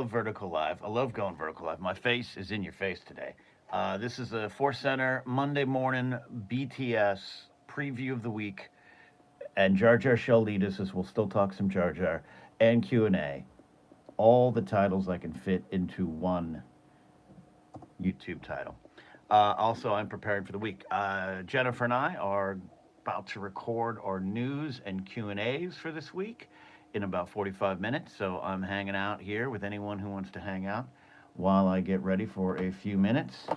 love vertical live. I love going vertical live. My face is in your face today. This is a ForceCenter Monday morning BTS preview of the week, and Jar Jar shall lead us as we'll still talk some Jar Jar and Q&A. All the titles I can fit into one YouTube title. Also, I'm prepared for the week. Jennifer and I are about to record our news and Q&As for this week in about 45 minutes. So I'm hanging out here with anyone who wants to hang out while I get ready for a few minutes.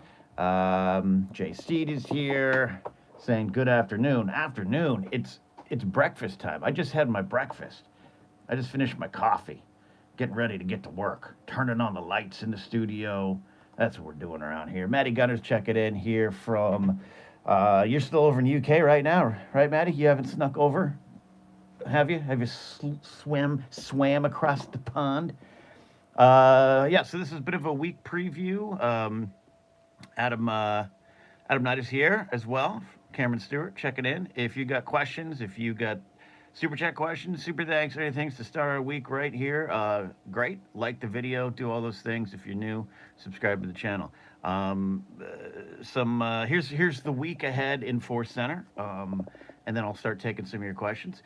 Jay Steed is here saying good afternoon. Afternoon. It's breakfast time. I just had my breakfast. I just finished my coffee. Getting ready to get to work. Turning on the lights in the studio. That's what we're doing around here. Maddie Gunner's checking in here from. You're still over in the UK right now, right, Maddie? You haven't snuck over, have you? Have you swam across the pond? Yeah. So this is a bit of a week preview. Adam Knight is here as well. Cameron Stewart checking in. If you got questions, if you got super chat questions, super thanks, or anything to start our week right here, great. Like the video, do all those things. If you're new, subscribe to the channel. Here's the week ahead in Force Center, and then I'll start taking some of your questions.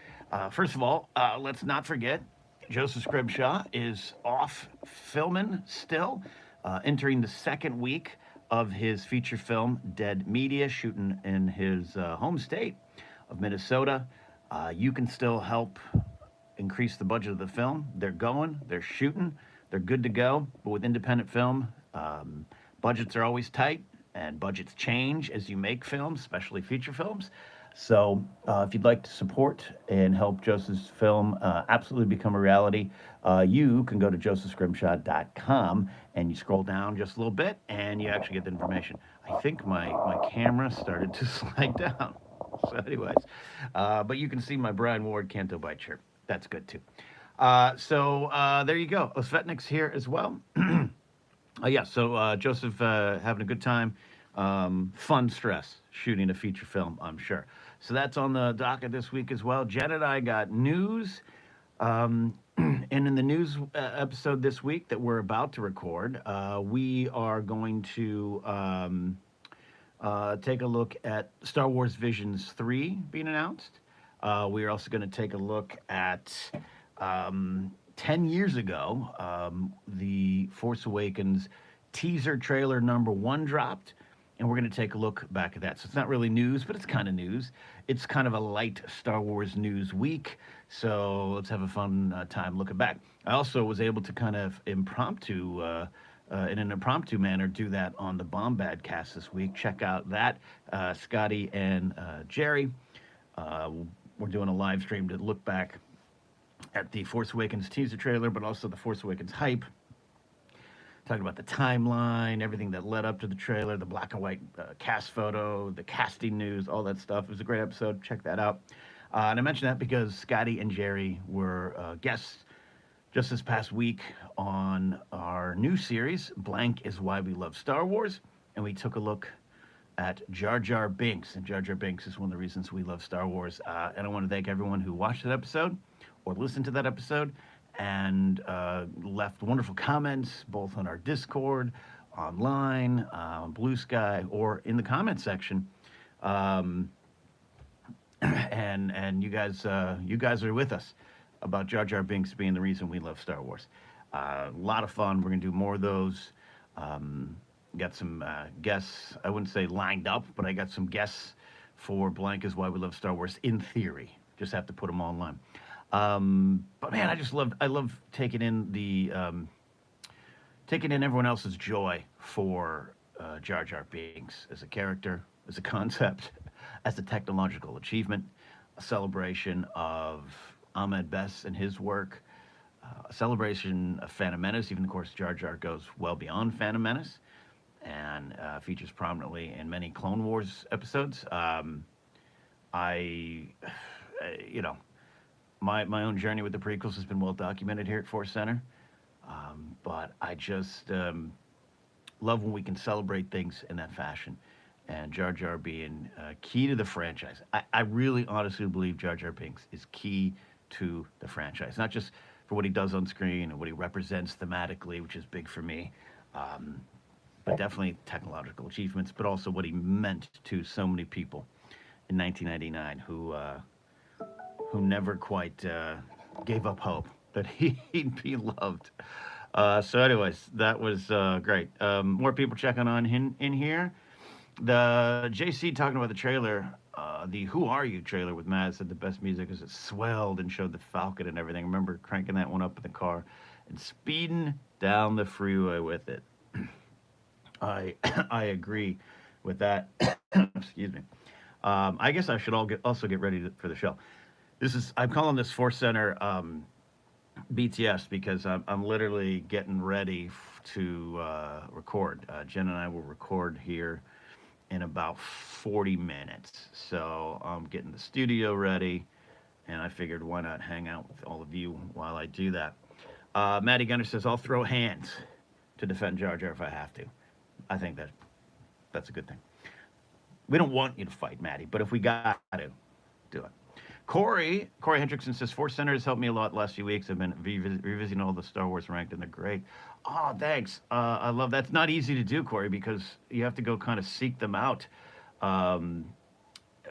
First of all, let's not forget Joseph Scrimshaw is off filming still, entering the second week of his feature film Dead Media, shooting in his home state of Minnesota. You can still help increase the budget of the film. They're going, they're shooting, they're good to go. But with independent film, budgets are always tight, and budgets change as you make films, especially feature films. So if you'd like to support and help Joseph's film absolutely become a reality, you can go to josephscrimshaw.com and you scroll down just a little bit and you actually get the information. I think my camera started to slide down. So anyways, but you can see my Brian Ward Canto Bite shirt. That's good too. There you go. Osvetnik's here as well. Joseph having a good time. Fun stress shooting a feature film, I'm sure. So that's on the docket this week as well. Jen and I got news. And in the news episode this week that we're about to record, we are going to take a look at Star Wars Visions 3 being announced. We are also going to take a look at 10 years ago, the Force Awakens teaser trailer #1 dropped, and we're going to take a look back at that. So it's not really news, but it's kind of news. It's kind of a light Star Wars news week, so let's have a fun time looking back. I also was able to kind of in an impromptu manner, do that on the Bombad cast this week. Check out that. Scotty and Jerry. We're doing a live stream to look back at the Force Awakens teaser trailer, but also the Force Awakens hype. Talking about the timeline, everything that led up to the trailer, the black and white cast photo, the casting news, all that stuff. It was a great episode. Check that out. And I mention that because Scotty and Jerry were guests just this past week on our new series, Blank is Why We Love Star Wars. And we took a look at Jar Jar Binks. And Jar Jar Binks is one of the reasons we love Star Wars. And I want to thank everyone who watched that episode or listened to that episode and left wonderful comments, both on our Discord, online, on Blue Sky, or in the comment section. And you guys are with us about Jar Jar Binks being the reason we love Star Wars. A lot of fun. We're going to do more of those. Got some guests, I wouldn't say lined up, but I got some guests for Blank is Why We Love Star Wars in theory. Just have to put them online. But man, I love taking in everyone else's joy for Jar Jar Binks as a character, as a concept, as a technological achievement, a celebration of Ahmed Best and his work, a celebration of Phantom Menace. Even, of course, Jar Jar goes well beyond Phantom Menace and features prominently in many Clone Wars episodes. My own journey with the prequels has been well documented here at Force Center, but I just love when we can celebrate things in that fashion, and Jar Jar being key to the franchise. I really honestly believe Jar Jar Binks is key to the franchise, not just for what he does on screen and what he represents thematically, which is big for me. Um, but definitely technological achievements, but also what he meant to so many people in 1999 who never quite gave up hope that he'd be loved. So, anyways, that was great. More people checking on in here. The JC talking about the trailer, the "Who Are You" trailer with Maz said the best music is it swelled and showed the Falcon and everything. I remember cranking that one up in the car and speeding down the freeway with it. I I agree with that. Excuse me. I guess I should also get ready for the show. I'm calling this ForceCenter BTS because I'm literally getting ready to record. Jen and I will record here in about 40 minutes. So I'm getting the studio ready, and I figured why not hang out with all of you while I do that. Maddie Gunner says, I'll throw hands to defend Jar Jar if I have to. I think that's a good thing. We don't want you to fight, Maddie, but if we got to, do it. Corey Hendrickson says, Force Center has helped me a lot the last few weeks. I've been revisiting all the Star Wars ranked, and they're great. Oh, thanks. I love that. It's not easy to do, Corey, because you have to go kind of seek them out. Um,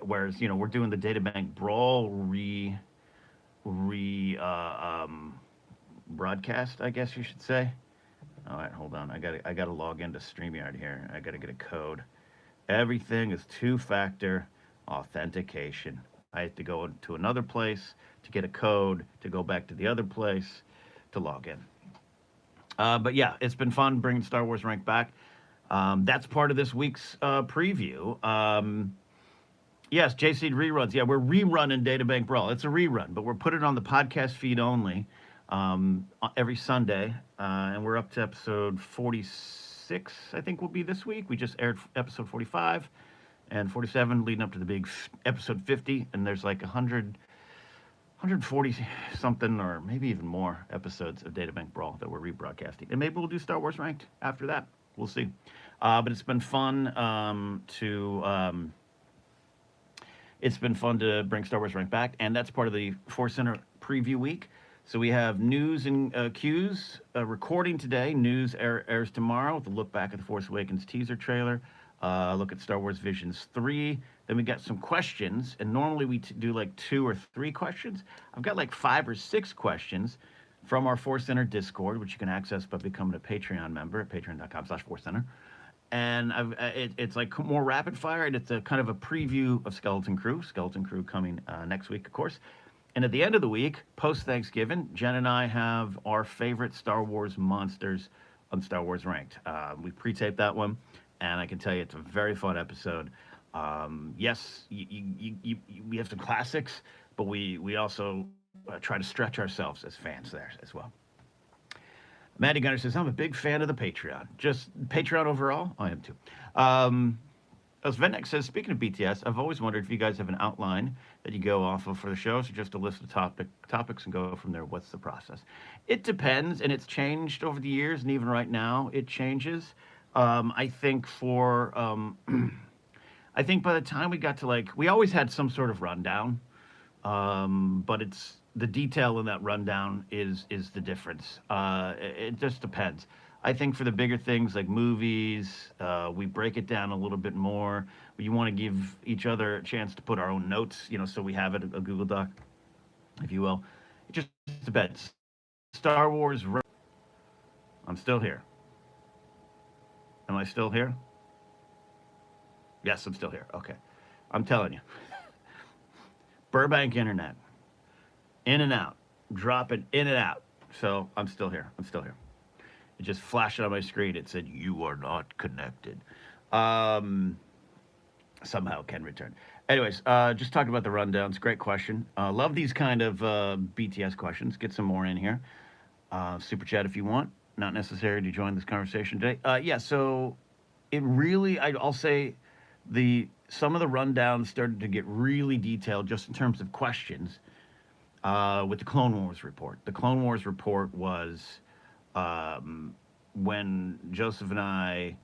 Whereas, we're doing the Databank Brawl broadcast, I guess you should say. All right, hold on. I gotta log into StreamYard here. I gotta get a code. Everything is two-factor authentication. I have to go to another place to get a code to go back to the other place to log in. But yeah, it's been fun bringing Star Wars Rank back. That's part of this week's preview. Yes, JC reruns. Yeah, we're rerunning Databank Brawl. It's a rerun, but we're putting it on the podcast feed only every Sunday. And we're up to episode 46, I think will be this week. We just aired episode 45 and 47 leading up to the big episode 50. And there's like 140 something or maybe even more episodes of Databank Brawl that we're rebroadcasting. And maybe we'll do Star Wars Ranked after that. We'll see. But it's been fun it's been fun to bring Star Wars Rank back, and that's part of the Force Center preview week. So we have news and cues recording today. News airs tomorrow with a look back at the Force Awakens teaser trailer, look at Star Wars Visions 3. Then we got some questions, and normally we do like 2 or 3 questions. I've got like 5 or 6 questions from our Force Center Discord, which you can access by becoming a Patreon member at patreon.com/ForceCenter. And it's like more rapid fire, and it's a kind of a preview of Skeleton Crew. Skeleton Crew coming next week, of course. And at the end of the week, post-Thanksgiving, Jen and I have our favorite Star Wars monsters on Star Wars Ranked. We pre-taped that one, and I can tell you it's a very fun episode. Yes, we have some classics, but we also try to stretch ourselves as fans there as well. Maddie Gunner says, I'm a big fan of the Patreon. Just Patreon overall? I am too. As Vennek says, speaking of BTS, I've always wondered if you guys have an outline that you go off of for the shows, or just a list of topics and go from there. What's the process? It depends, and it's changed over the years, and even right now, it changes. I think I think by the time we got to we always had some sort of rundown, but it's the detail in that rundown is the difference. It just depends. I think for the bigger things like movies, we break it down a little bit more. You want to give each other a chance to put our own notes, so we have it, a Google Doc, if you will. It just depends. Star Wars. I'm still here. Am I still here? Yes, I'm still here. Okay. I'm telling you. Burbank Internet. In and out. Dropping in and out. So I'm still here. It just flashed on my screen. It said, you are not connected. Somehow can return. Anyways, just talking about the rundowns. Great question. Love these kind of BTS questions. Get some more in here. Super chat if you want. Not necessary to join this conversation today. Yeah, so it really, I'll say some of the rundowns started to get really detailed just in terms of questions with the Clone Wars report. The Clone Wars report was when Joseph and I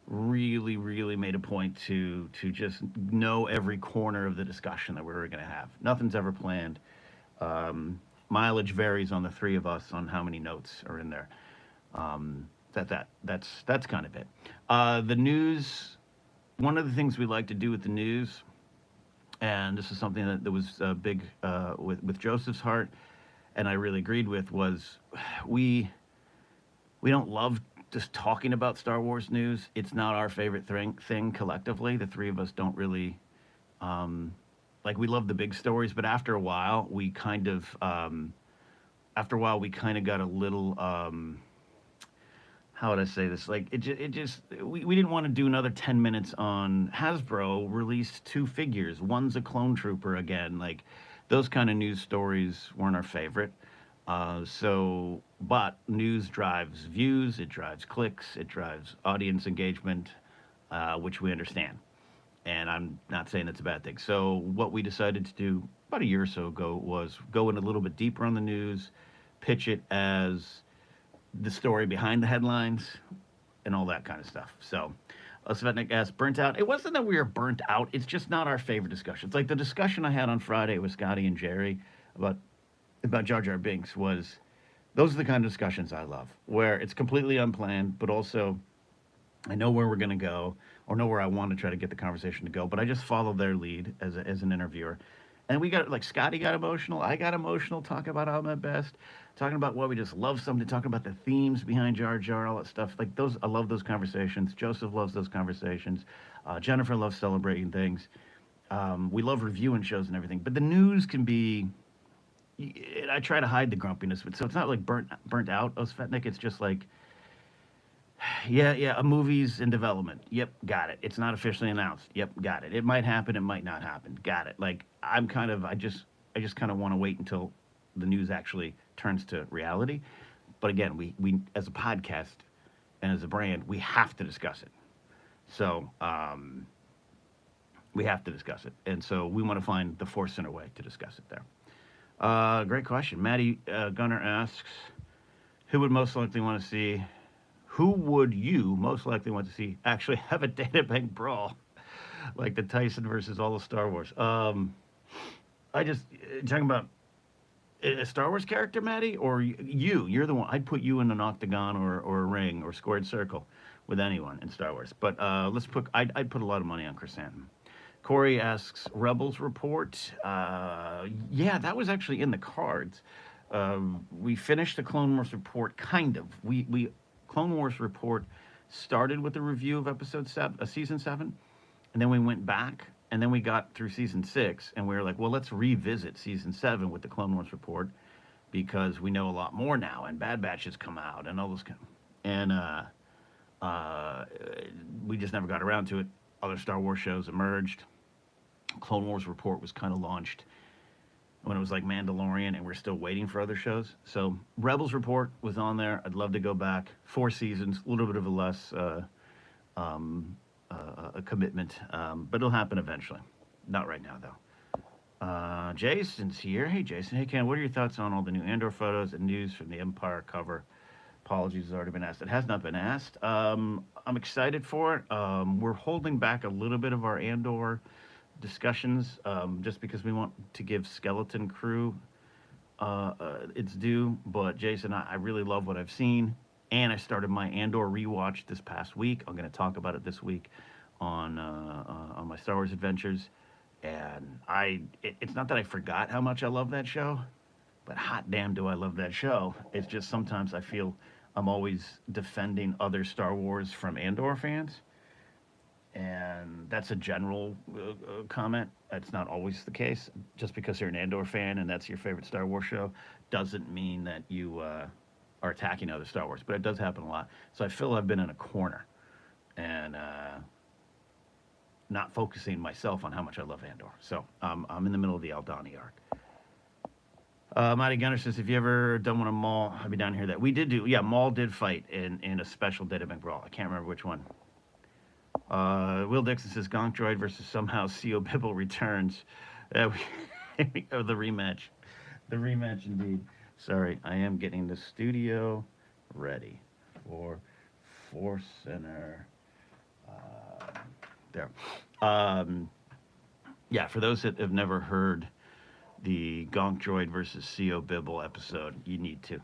really, really made a point to just know every corner of the discussion that we were going to have. Nothing's ever planned. mileage varies on the three of us on how many notes are in there. That's kind of it. The news. One of the things we like to do with the news, and this is something that was big with Joseph's heart, and I really agreed with, was we we don't love just talking about Star Wars news. It's not our favorite thing collectively. The three of us don't really um, like. We love the big stories, but after a while we kind of got a little. How would I say this? Like it just we didn't want to do another 10 minutes on Hasbro released two figures. One's a clone trooper again. Like those kind of news stories weren't our favorite. But news drives views, it drives clicks, it drives audience engagement, which we understand. And I'm not saying it's a bad thing. So what we decided to do about a year or so ago was go in a little bit deeper on the news, pitch it as the story behind the headlines, and all that kind of stuff. So, Svetnik asked, burnt out. It wasn't that we were burnt out. It's just not our favorite discussion. It's like the discussion I had on Friday with Scotty and Jerry about Jar Jar Binks was those are the kind of discussions I love, where it's completely unplanned, but also I know where we're going to go or know where I want to try to get the conversation to go, but I just follow their lead as an interviewer. And we got like Scotty got emotional. I got emotional talking about Ahmed Best, talking about what we just love something, talking about the themes behind Jar Jar, all that stuff. Like those, I love those conversations. Joseph loves those conversations. Jennifer loves celebrating things. We love reviewing shows and everything. But the news can be. I try to hide the grumpiness, but so it's not like burnt out, Osvetnik. It's just like yeah, a movie's in development. Yep, got it. It's not officially announced. Yep, got it. It might happen, it might not happen. Got it. Like I just kind of want to wait until the news actually turns to reality. But again, we as a podcast and as a brand, we have to discuss it. So we have to discuss it, and so we want to find the Force Center way to discuss it there. Great question. Maddie Gunner asks, who would most likely want to see who would you most likely want to see actually have a databank brawl like the Tyson versus all the Star Wars? I just talking about a Star Wars character, Maddie, or you? You're the one. I'd put you in an octagon or a ring or squared circle with anyone in Star Wars. But let's put. I'd put a lot of money on Chrysanthemum. Corey asks, Rebels report. Yeah, that was actually in the cards. We finished the Clone Wars report, kind of. We Clone Wars report started with a review of season 7, and then we went back, and then we got through season 6, and we were like, well, let's revisit season 7 with the Clone Wars report because we know a lot more now, and Bad Batch has come out, and all those kind. And we just never got around to it. Other Star Wars shows emerged. Clone Wars report was kind of launched when it was like Mandalorian, and we're still waiting for other shows. So Rebels report was on there. I'd love to go back. 4 seasons, a little bit of a less a commitment, but it'll happen eventually. Not right now though. Jason's here. Hey Jason. Hey Ken. What are your thoughts on all the new Andor photos and news from the Empire cover? Apologies, has already been asked. It has not been asked. I'm excited for it. We're holding back a little bit of our Andor discussions just because we want to give Skeleton Crew its due. But Jason, I really love what I've seen, and I started my Andor rewatch this past week. I'm going to talk about it this week on my Star Wars adventures. And it's not that I forgot how much I love that show, but hot damn do I love that show. It's just sometimes I feel I'm always defending other Star Wars from Andor fans. And that's a general comment. That's not always the case. Just because you're an Andor fan and that's your favorite Star Wars show doesn't mean that you are attacking other Star Wars. But it does happen a lot. So I feel I've been in a corner and not focusing myself on how much I love Andor. So I'm in the middle of the Aldani arc. Mighty Gunner says, if you ever done one of Maul, I'll be down here. That we did do. Yeah, Maul did fight in a special Databank brawl. I can't remember which one. Will Dixon says Gonk Droid versus somehow CO Bibble returns. Oh, the rematch. The rematch indeed. Sorry, I am getting the studio ready for Force Center. There. Yeah, for those that have never heard the Gonk Droid versus CO Bibble episode. You need to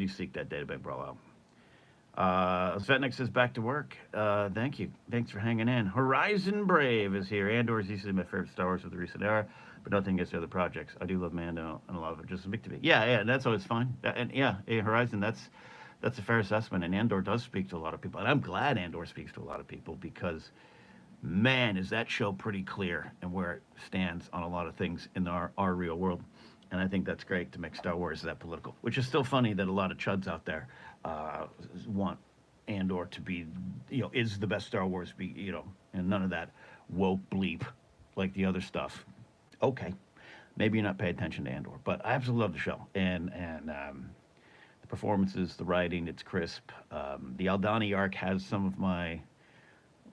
seek that database brawl out. Svetnik says back to work. Thank you. Thanks for hanging in. Horizon Brave is here. Andor is easily my favorite Star Wars of the recent era, but nothing against the other projects. I do love Mando and a lot of it just speak to me. Yeah, yeah, that's always fine. And yeah, Horizon, that's a fair assessment. And Andor does speak to a lot of people. And I'm glad Andor speaks to a lot of people because man, is that show pretty clear and where it stands on a lot of things in our real world. And I think that's great to make Star Wars that political, which is still funny that a lot of chuds out there uh, want Andor to be, is the best Star Wars, and none of that woke bleep like the other stuff. Okay, maybe you're not paying attention to Andor, but I absolutely love the show and the performances, the writing, it's crisp. The Aldani arc has some of my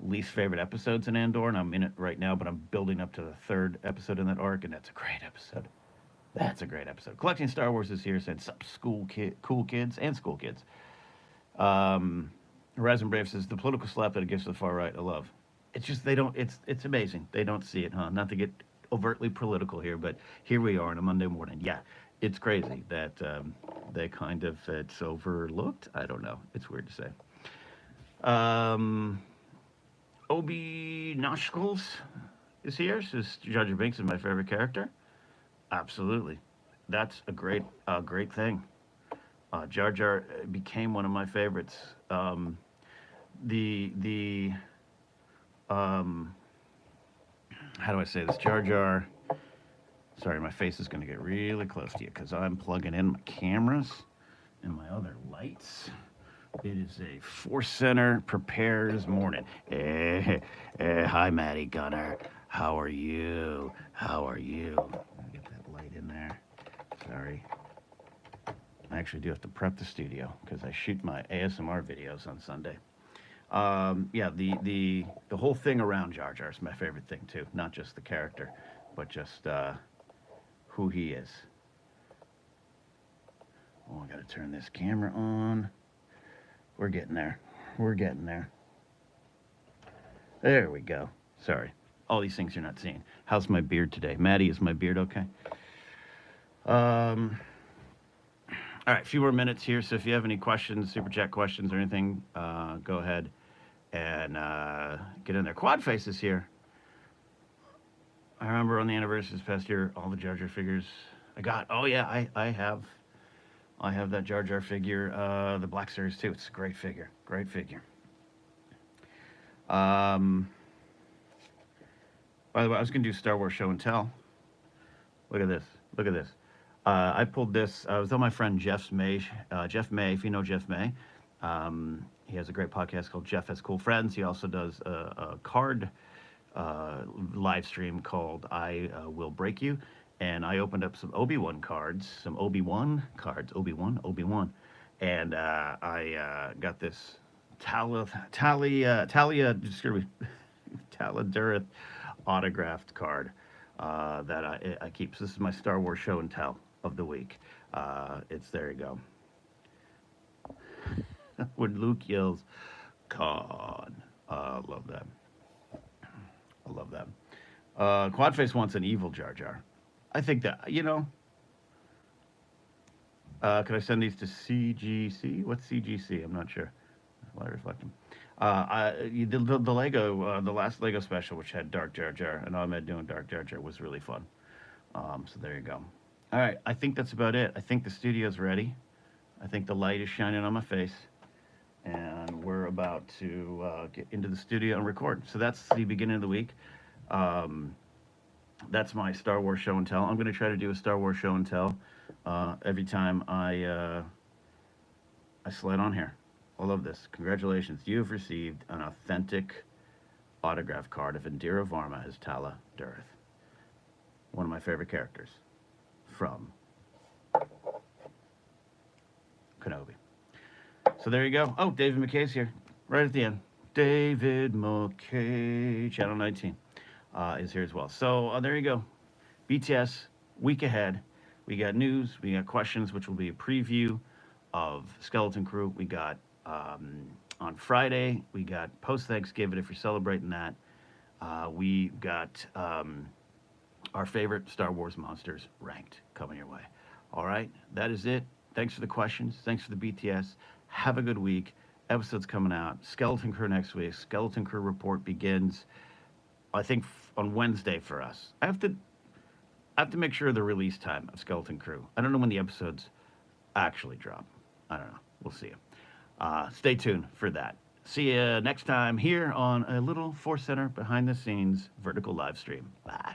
least favorite episodes in Andor, and I'm in it right now, but I'm building up to the third episode in that arc, and that's a great episode. That's a great episode. Collecting Star Wars is here, said sup cool kids and school kids. Horizon Brave says the political slap that it gives to the far right, I love. It's just they don't. It's amazing. They don't see it, huh? Not to get overtly political here, but here we are on a Monday morning. Yeah, it's crazy that they kind of it's overlooked. I don't know. It's weird to say. Um, Obi Noshkels is here. Says Jar Jar Binks is my favorite character. Absolutely, that's a great thing. Jar Jar became one of my favorites. The um, how do I say this? Jar Jar. Sorry, my face is going to get really close to you because I'm plugging in my cameras and my other lights. It is a ForceCenter prepares morning. Hi, Maddie Gunner. How are you? How are you? Let me get that light in there. Sorry. I actually do have to prep the studio because I shoot my ASMR videos on Sunday. Yeah, the whole thing around Jar Jar is my favorite thing too. Not just the character, but just who he is. Oh, I got to turn this camera on. We're getting there. We're getting there. There we go. Sorry. All these things you're not seeing. How's my beard today? Maddie, is my beard okay? Um, all right, a few more minutes here. So if you have any questions, super chat questions or anything, go ahead and get in there. Quad Face is here. I remember on the anniversary this past year, all the Jar Jar figures I got. Oh yeah, I have that Jar Jar figure, the Black Series too. It's a great figure. Great figure. Um, by the way, I was gonna do Star Wars show and tell. Look at this. Look at this. I pulled this. I was on my friend Jeff May. If you know Jeff May, he has a great podcast called Jeff Has Cool Friends. He also does a card live stream called I Will Break You. And I opened up some Obi-Wan cards, Obi-Wan. And I got this Talia, excuse me, Taladurith autographed card that I keep. So this is my Star Wars show and tell of the week. There you go. When Luke yells, "Con," love that. I love that. Quadface wants an evil Jar Jar. I think that Could I send these to CGC? What's CGC? I'm not sure. Why reflecting? The Lego, the last Lego special, which had Dark Jar Jar, and Ahmed doing Dark Jar Jar was really fun. So there you go. All right, I think that's about it. I think the studio's ready. I think the light is shining on my face, and we're about to get into the studio and record. So that's the beginning of the week. That's my Star Wars show and tell. I'm going to try to do a Star Wars show and tell every time I slide on here. I love this. Congratulations. You have received an authentic autograph card of Indira Varma as Tala Durth, one of my favorite characters from Kenobi. So there you go. Oh, David McKay's here, right at the end. David McKay, Channel 19, is here as well. So there you go. BTS, week ahead. We got news, we got questions, which will be a preview of Skeleton Crew. We got on Friday, we got post Thanksgiving if you're celebrating that. We got our favorite Star Wars monsters ranked coming your way. All right, that is it. Thanks for the questions. Thanks for the BTS. Have a good week. Episodes coming out. Skeleton Crew next week. Skeleton Crew report begins, I think, on Wednesday for us. I have to make sure of the release time of Skeleton Crew. I don't know when the episodes actually drop. I don't know. We'll see. Stay tuned for that. See you next time here on a little Force Center behind the scenes vertical live stream. Bye.